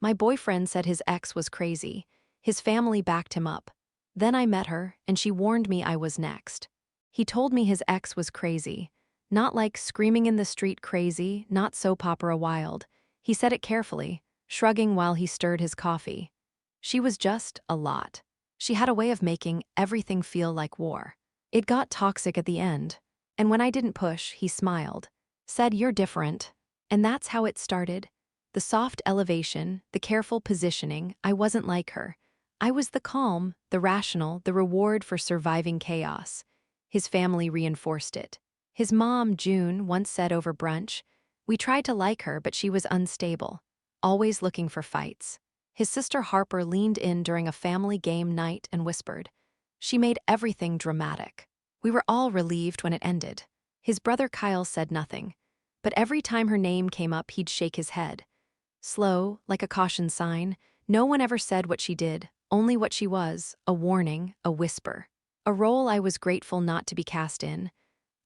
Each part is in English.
My boyfriend said his ex was crazy. His family backed him up. Then I met her, and she warned me I was next. He told me his ex was crazy. Not like screaming in the street crazy, not soap opera wild. He said it carefully, shrugging while he stirred his coffee. She was just a lot. She had a way of making everything feel like war. It got toxic at the end. And when I didn't push, he smiled. Said, "You're different." And that's how it started. The soft elevation, the careful positioning. I wasn't like her. I was the calm, the rational, the reward for surviving chaos. His family reinforced it. His mom, June, once said over brunch, "We tried to like her, but she was unstable, always looking for fights." His sister Harper leaned in during a family game night and whispered. She made everything dramatic. We were all relieved when it ended. His brother Kyle said nothing, but every time her name came up, he'd shake his head. Slow, like a caution sign, no one ever said what she did, only what she was, a warning, a whisper. A role I was grateful not to be cast in.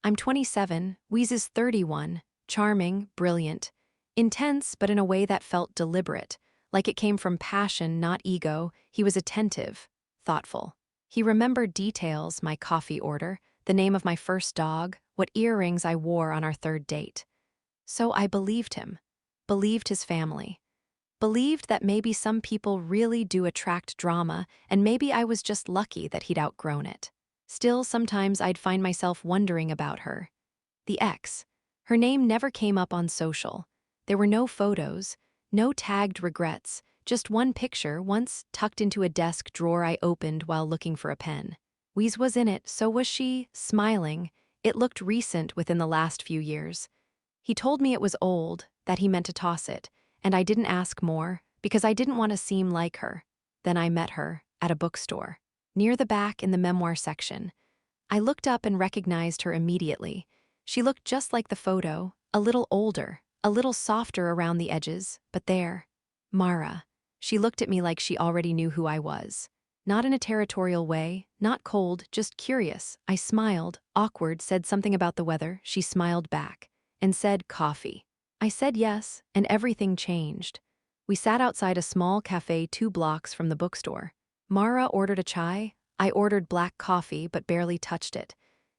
I'm 27, Weeze is 31, charming, brilliant, intense but in a way that felt deliberate, like it came from passion, not ego. He was attentive, thoughtful. He remembered details, my coffee order, the name of my first dog, what earrings I wore on our third date. So I believed him, believed his family, believed that maybe some people really do attract drama and maybe I was just lucky that he'd outgrown it. Still, sometimes I'd find myself wondering about her. The ex. Her name never came up on social. There were no photos, no tagged regrets, just one picture once tucked into a desk drawer I opened while looking for a pen. Weeze was in it, so was she, smiling. It looked recent within the last few years. He told me it was old, that he meant to toss it, and I didn't ask more, because I didn't want to seem like her. Then I met her, at a bookstore, near the back in the memoir section. I looked up and recognized her immediately. She looked just like the photo, a little older, a little softer around the edges, but there. Mara. She looked at me like she already knew who I was. Not in a territorial way, not cold, just curious. I smiled, awkward, said something about the weather. She smiled back and said coffee. I said yes, and everything changed. We sat outside a small cafe 2 blocks from the bookstore. Mara ordered a chai. I ordered black coffee but barely touched it.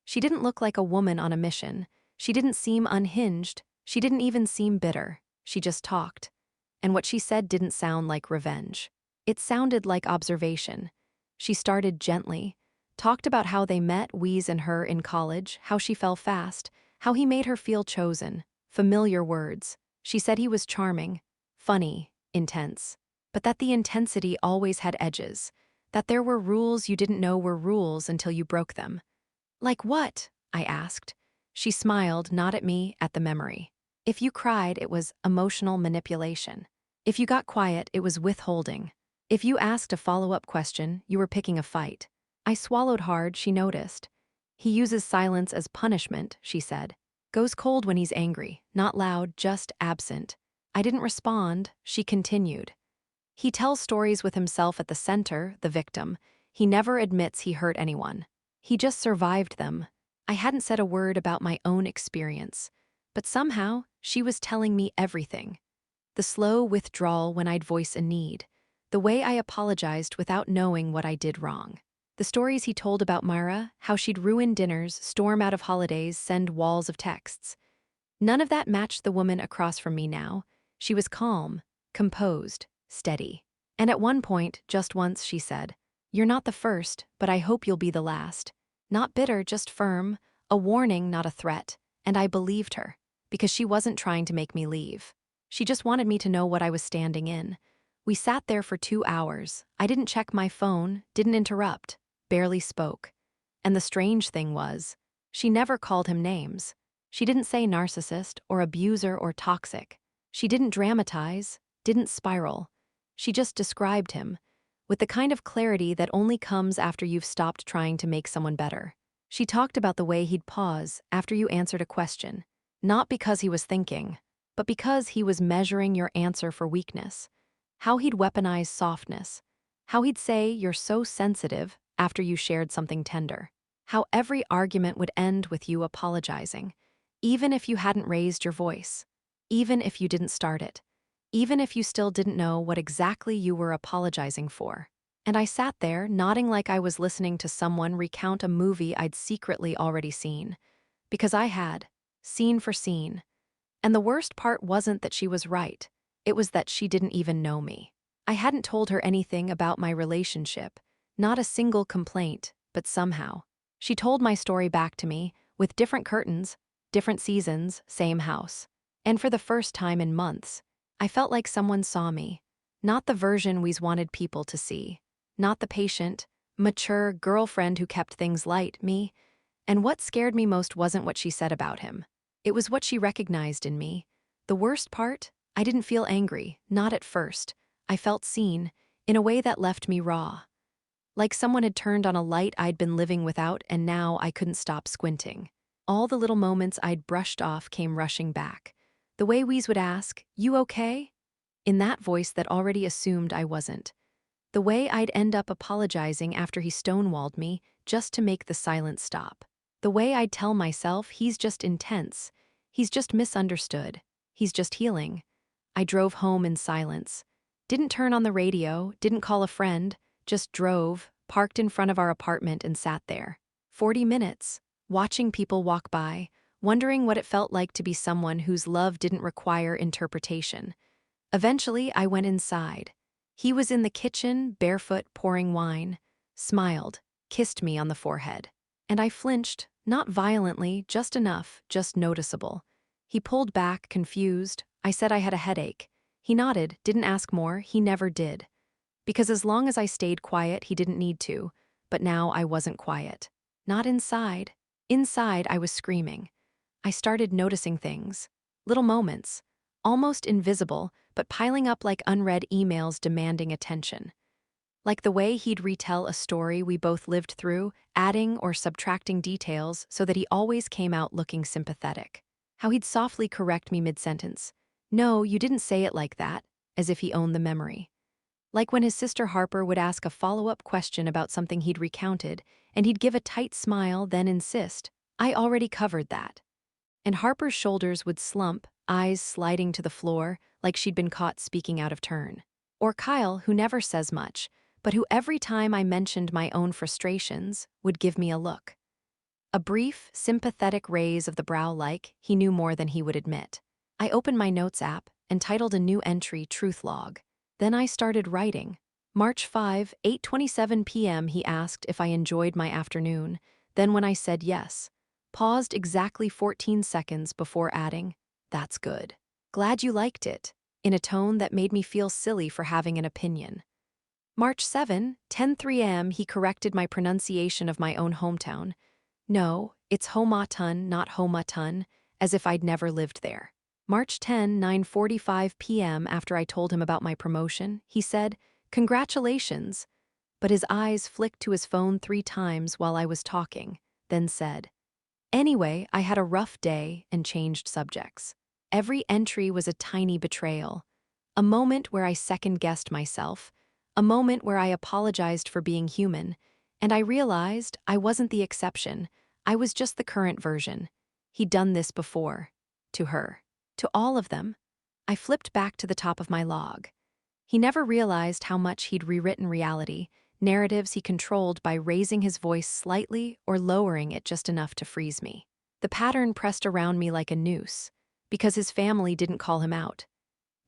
She didn't look like a woman on a mission. She didn't seem unhinged. She didn't even seem bitter. She just talked. And what she said didn't sound like revenge. It sounded like observation. She started gently, talked about how they met, Weeze and her, in college, how she fell fast, how he made her feel chosen. Familiar words. She said he was charming, funny, intense, but that the intensity always had edges, that there were rules you didn't know were rules until you broke them. Like what? I asked. She smiled, not at me, at the memory. If you cried, it was emotional manipulation. If you got quiet, it was withholding. If you asked a follow-up question, you were picking a fight. I swallowed hard, she noticed. He uses silence as punishment, she said. Goes cold when he's angry, not loud, just absent. I didn't respond, she continued. He tells stories with himself at the center, the victim. He never admits he hurt anyone. He just survived them. I hadn't said a word about my own experience, but somehow she was telling me everything. The slow withdrawal when I'd voice a need. The way I apologized without knowing what I did wrong. The stories he told about Myra, how she'd ruin dinners, storm out of holidays, send walls of texts. None of that matched the woman across from me now. She was calm, composed, steady. And at one point, just once, she said, "You're not the first, but I hope you'll be the last." Not bitter, just firm, a warning, not a threat. And I believed her, because she wasn't trying to make me leave. She just wanted me to know what I was standing in. We sat there for 2 hours. I didn't check my phone, didn't interrupt, barely spoke. And the strange thing was, she never called him names. She didn't say narcissist or abuser or toxic. She didn't dramatize, didn't spiral. She just described him, with the kind of clarity that only comes after you've stopped trying to make someone better. She talked about the way he'd pause after you answered a question, not because he was thinking, but because he was measuring your answer for weakness. How he'd weaponize softness. How he'd say, "You're so sensitive," after you shared something tender. How every argument would end with you apologizing, even if you hadn't raised your voice, even if you didn't start it. even if you still didn't know what exactly you were apologizing for. And I sat there, nodding like I was listening to someone recount a movie I'd secretly already seen. Because I had, scene for scene. And the worst part wasn't that she was right. It was that she didn't even know me. I hadn't told her anything about my relationship, not a single complaint, but somehow. She told my story back to me, with different curtains, different seasons, same house. And for the first time in months, I felt like someone saw me. Not the version we wanted people to see. Not the patient, mature girlfriend who kept things light, me. And what scared me most wasn't what she said about him. It was what she recognized in me. The worst part? I didn't feel angry, not at first. I felt seen, in a way that left me raw. Like someone had turned on a light I'd been living without and now I couldn't stop squinting. All the little moments I'd brushed off came rushing back. The way Wheeze would ask, "You okay?" In that voice that already assumed I wasn't. The way I'd end up apologizing after he stonewalled me just to make the silence stop. The way I'd tell myself he's just intense, he's just misunderstood, he's just healing. I drove home in silence. Didn't turn on the radio, didn't call a friend, just drove, parked in front of our apartment and sat there. 40 minutes, watching people walk by, wondering what it felt like to be someone whose love didn't require interpretation. Eventually, I went inside. He was in the kitchen, barefoot, pouring wine, smiled, kissed me on the forehead. And I flinched, not violently, just enough, just noticeable. He pulled back, confused. I said I had a headache. He nodded, didn't ask more, he never did. Because as long as I stayed quiet, he didn't need to. But now I wasn't quiet. Not inside. Inside, I was screaming. I started noticing things. Little moments. Almost invisible, but piling up like unread emails demanding attention. Like the way he'd retell a story we both lived through, adding or subtracting details so that he always came out looking sympathetic. How he'd softly correct me mid-sentence. "No, you didn't say it like that," as if he owned the memory. Like when his sister Harper would ask a follow-up question about something he'd recounted, and he'd give a tight smile, then insist, "I already covered that." And Harper's shoulders would slump, eyes sliding to the floor, like she'd been caught speaking out of turn. Or Kyle, who never says much, but who every time I mentioned my own frustrations, would give me a look. A brief, sympathetic raise of the brow like he knew more than he would admit. I opened my notes app and titled a new entry Truth Log. Then I started writing. March 5, 8:27 p.m. he asked if I enjoyed my afternoon. Then when I said yes, paused exactly 14 seconds before adding, "That's good. Glad you liked it," in a tone that made me feel silly for having an opinion. March 7, 10:03 a.m. he corrected my pronunciation of my own hometown. "No, it's Homatun, not Homatun," as if I'd never lived there. March 10, 9:45 p.m. after I told him about my promotion, he said, "Congratulations," but his eyes flicked to his phone 3 times while I was talking, then said, "Anyway, I had a rough day," and changed subjects. Every entry was a tiny betrayal. A moment where I second-guessed myself, a moment where I apologized for being human, and I realized I wasn't the exception, I was just the current version. He'd done this before. To her. To all of them. I flipped back to the top of my log. He never realized how much he'd rewritten reality, narratives he controlled by raising his voice slightly or lowering it just enough to freeze me. The pattern pressed around me like a noose, because his family didn't call him out.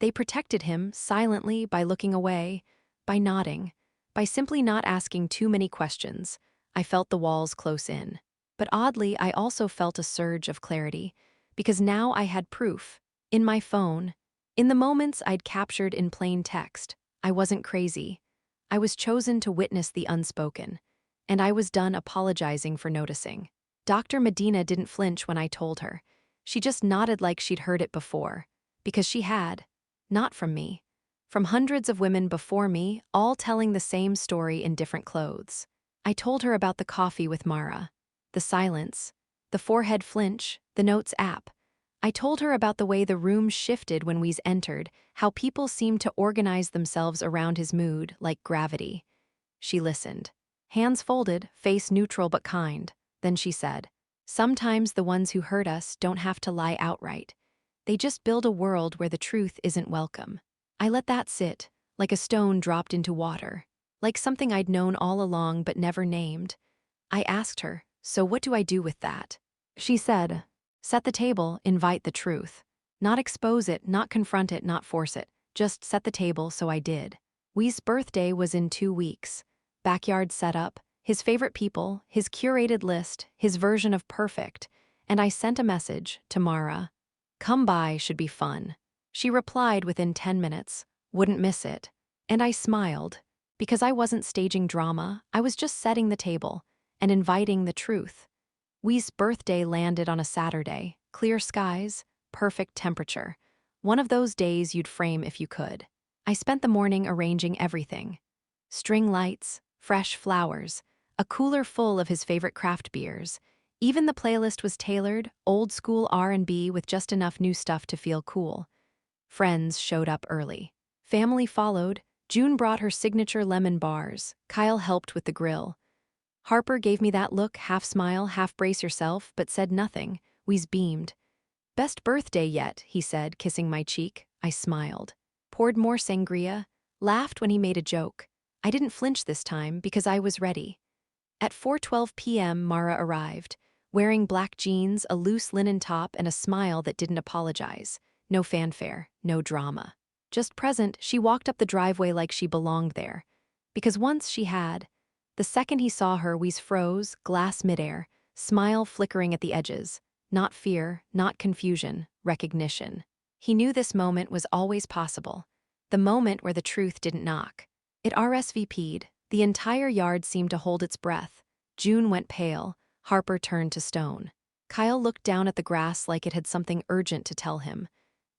They protected him silently by looking away, by nodding, by simply not asking too many questions. I felt the walls close in. But oddly, I also felt a surge of clarity, because now I had proof, in my phone, in the moments I'd captured in plain text. I wasn't crazy. I was chosen to witness the unspoken, and I was done apologizing for noticing. Dr. Medina didn't flinch when I told her. She just nodded like she'd heard it before, because she had. Not from me. From hundreds of women before me, all telling the same story in different clothes. I told her about the coffee with Mara, the silence, the forehead flinch, the notes app. I told her about the way the room shifted when Weez entered, how people seemed to organize themselves around his mood like gravity. She listened. Hands folded, face neutral but kind. Then she said, "Sometimes the ones who hurt us don't have to lie outright. They just build a world where the truth isn't welcome." I let that sit, like a stone dropped into water, like something I'd known all along but never named. I asked her, "So what do I do with that?" She said, "Set the table, invite the truth. Not expose it, not confront it, not force it. Just set the table," so I did. Wee's birthday was in 2 weeks. Backyard setup, his favorite people, his curated list, his version of perfect. And I sent a message to Mara. "Come by, should be fun." She replied within 10 minutes, "Wouldn't miss it." And I smiled, because I wasn't staging drama, I was just setting the table and inviting the truth. Wee's birthday landed on a Saturday, clear skies, perfect temperature. One of those days you'd frame if you could. I spent the morning arranging everything. String lights, fresh flowers, a cooler full of his favorite craft beers. Even the playlist was tailored, old school R&B with just enough new stuff to feel cool. Friends showed up early. Family followed. June brought her signature lemon bars. Kyle helped with the grill. Harper gave me that look, half smile, half brace yourself, but said nothing. We's beamed. "Best birthday yet," he said, kissing my cheek. I smiled. Poured more sangria. Laughed when he made a joke. I didn't flinch this time because I was ready. At 4:12 p.m., Mara arrived, wearing black jeans, a loose linen top, and a smile that didn't apologize. No fanfare, no drama. Just present, she walked up the driveway like she belonged there. Because once she had. The second he saw her, Weez froze, glass midair, smile flickering at the edges. Not fear, not confusion, recognition. He knew this moment was always possible. The moment where the truth didn't knock. It RSVP'd. The entire yard seemed to hold its breath. June went pale. Harper turned to stone. Kyle looked down at the grass like it had something urgent to tell him.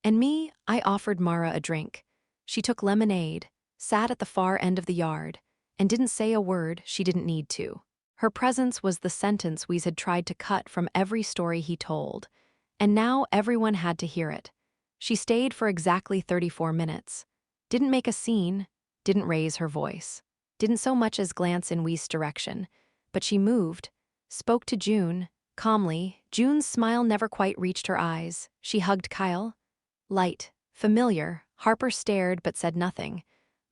And me, I offered Mara a drink. She took lemonade, sat at the far end of the yard, and didn't say a word. She didn't need to. Her presence was the sentence Weez had tried to cut from every story he told. And now everyone had to hear it. She stayed for exactly 34 minutes. Didn't make a scene, didn't raise her voice. Didn't so much as glance in Weez's direction, but she moved, spoke to June, calmly. June's smile never quite reached her eyes. She hugged Kyle. Light, familiar. Harper stared but said nothing.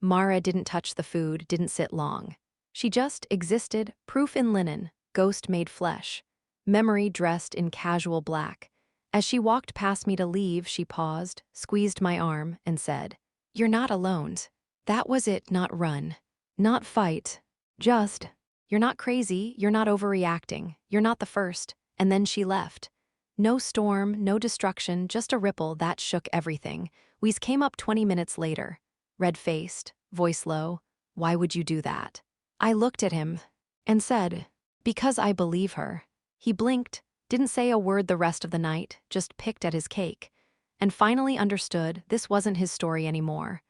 Mara didn't touch the food, didn't sit long. She just existed, proof in linen, ghost made flesh. Memory dressed in casual black. As she walked past me to leave, she paused, squeezed my arm, and said, "You're not alone." That was it, not run. Not fight. Just, "You're not crazy, you're not overreacting, you're not the first." And then she left. No storm, no destruction, just a ripple that shook everything. Weez came up 20 minutes later. Red-faced, voice low. "Why would you do that?" I looked at him and said, "Because I believe her." He blinked, didn't say a word the rest of the night, just picked at his cake. And finally understood this wasn't his story anymore.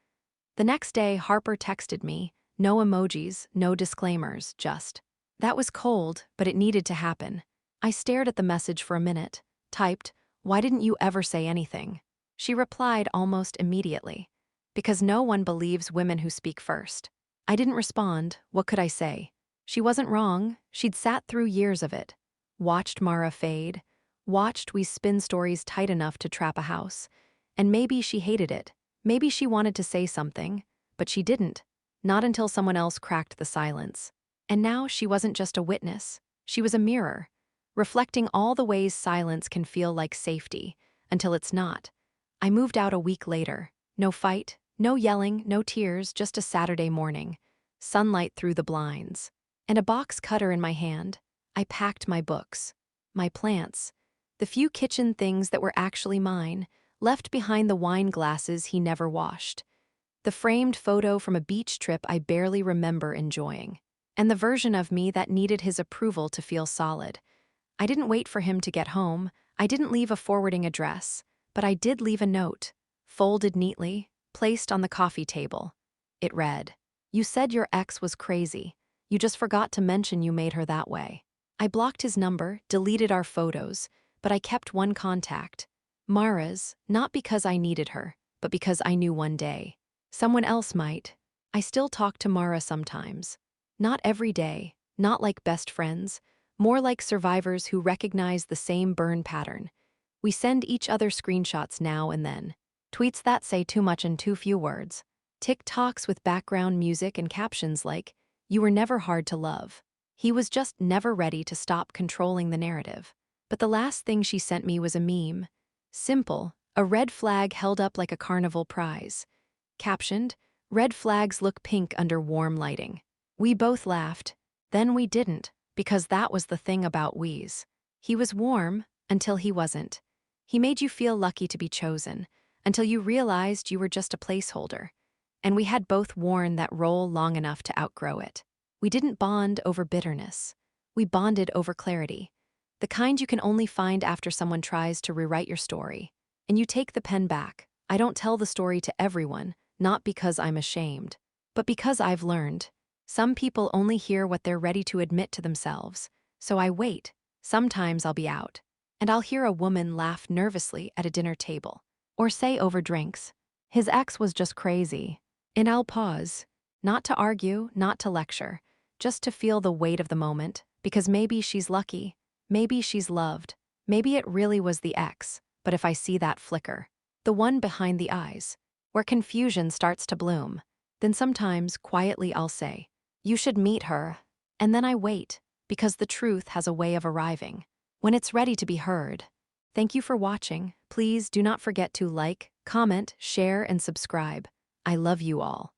The next day, Harper texted me. No emojis, no disclaimers, just. That was cold, but it needed to happen. I stared at the message for a minute, typed, "Why didn't you ever say anything?" She replied almost immediately. "Because no one believes women who speak first." I didn't respond. What could I say? She wasn't wrong. She'd sat through years of it. Watched Mara fade. Watched we spin stories tight enough to trap a house. And maybe she hated it. Maybe she wanted to say something, but she didn't. Not until someone else cracked the silence. And now she wasn't just a witness. She was a mirror, reflecting all the ways silence can feel like safety, until it's not. I moved out a week later. No fight, no yelling, no tears, just a Saturday morning. Sunlight through the blinds. And a box cutter in my hand. I packed my books. My plants. The few kitchen things that were actually mine, left behind the wine glasses he never washed. The framed photo from a beach trip I barely remember enjoying. And the version of me that needed his approval to feel solid. I didn't wait for him to get home. I didn't leave a forwarding address. But I did leave a note, folded neatly, placed on the coffee table. It read, "You said your ex was crazy. You just forgot to mention you made her that way." I blocked his number, deleted our photos, but I kept one contact. Mara's, not because I needed her, but because I knew one day someone else might. I still talk to Mara sometimes. Not every day, not like best friends, more like survivors who recognize the same burn pattern. We send each other screenshots now and then. Tweets that say too much in too few words. TikToks with background music and captions like, "You were never hard to love." He was just never ready to stop controlling the narrative. But the last thing she sent me was a meme. Simple, a red flag held up like a carnival prize. Captioned, "Red flags look pink under warm lighting." We both laughed. Then we didn't, because that was the thing about Wheeze. He was warm until he wasn't. He made you feel lucky to be chosen, until you realized you were just a placeholder. And we had both worn that role long enough to outgrow it. We didn't bond over bitterness. We bonded over clarity. The kind you can only find after someone tries to rewrite your story. And you take the pen back. I don't tell the story to everyone, not because I'm ashamed, but because I've learned. Some people only hear what they're ready to admit to themselves. So I wait. Sometimes I'll be out, and I'll hear a woman laugh nervously at a dinner table, or say over drinks, "His ex was just crazy." And I'll pause, not to argue, not to lecture, just to feel the weight of the moment, because maybe she's lucky, maybe she's loved, maybe it really was the ex, but if I see that flicker, the one behind the eyes, where confusion starts to bloom, then sometimes quietly I'll say, "You should meet her." And then I wait, because the truth has a way of arriving, when it's ready to be heard. Thank you for watching. Please do not forget to like, comment, share, and subscribe. I love you all.